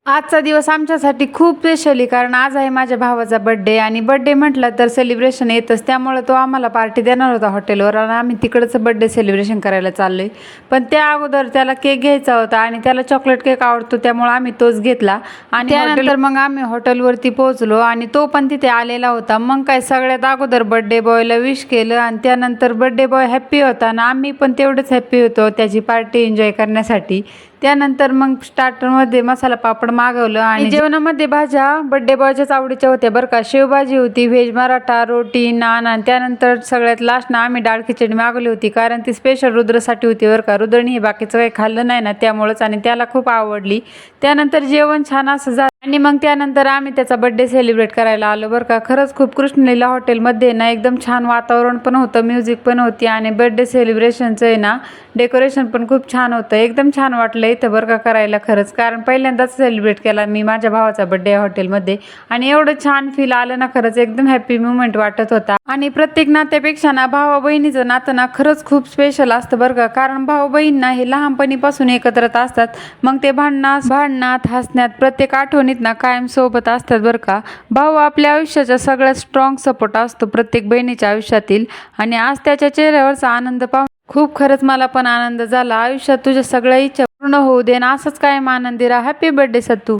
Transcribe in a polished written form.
आजचा दिवस आमच्यासाठी खूप स्पेशली कारण आज आहे माझ्या भावाचा बर्थडे आणि बर्थडे म्हटलं तर सेलिब्रेशन येतच, त्यामुळे तो आम्हाला पार्टी देणार होता हॉटेलवर आणि आम्ही तिकडंच बर्थडे सेलिब्रेशन करायला चाललोय. पण त्या अगोदर त्याला केक घ्यायचा होता आणि त्याला चॉकलेट केक आवडतो, त्यामुळे आम्ही तोच घेतला आणि त्यानंतर मग आम्ही हॉटेलवरती पोहोचलो आणि तो पण तिथे आलेला होता. मग काय सगळ्यात अगोदर बर्थडे बॉयला विश केलं आणि त्यानंतर बर्थडे बॉय हॅप्पी होता आणि आम्ही पण तेवढंच हॅप्पी होतो त्याची पार्टी एन्जॉय करण्यासाठी. त्यानंतर मग स्टार्टरमध्ये मसाला पापड मागवलं आणि जेवणामध्ये भाज्या बर्थडे बॉयच्याच आवडीच्या होत्या बरं का. शेवभाजी होती, व्हेज मराठा, रोटी, नान आणि त्यानंतर सगळ्यात लास्टनं आम्ही डाळ खिचडी मागवली होती कारण ती स्पेशल रुद्रसाठी होती बरं का. रुद्रनी हे बाकीचं काही खाल्लं नाही ना त्यामुळंच आणि त्याला खूप आवडली. त्यानंतर जेवण छान असं झालं आणि मग त्यानंतर आम्ही त्याचा बर्थडे सेलिब्रेट करायला आलो बरं का. खरंच खूप कृष्णलीला हॉटेलमध्ये ना एकदम छान वातावरण पण होतं, म्युझिक पण होती आणि बर्थडे सेलिब्रेशनचं आहे ना डेकोरेशन पण खूप छान होतं. एकदम छान वाटलं इथं बरं का करायला खरंच, कारण पहिल्यांदाच सेलिब्रेट केला मी माझ्या भावाचा बर्थडे हॉटेलमध्ये आणि एवढं छान फील आलं ना, खरंच एकदम हॅप्पी मुमेंट वाटत होता. आणि प्रत्येक नात्यापेक्षा ना भावा बहिणीचं नातं ना खरंच खूप स्पेशल असतं बरं का, कारण भाऊ बहीण ना हे लहानपणीपासून एकत्र असतात. मग ते भांडणात हसण्यात प्रत्येक आठवणीत ना कायम सोबत असतात बरं का. भाऊ आपल्या आयुष्याचा सगळ्यात स्ट्रॉंग सपोर्ट असतो प्रत्येक बहिणीच्या आयुष्यातील आणि आज त्याच्या चेहऱ्यावरचा आनंद पाहून खूप खरंच मला पण आनंद झाला. आयुष्यात तुझ्या सगळ्या इच्छा पूर्ण होऊ दे आणि असंच कायम आनंदी राहा. हॅपी बर्थडे सत्तू.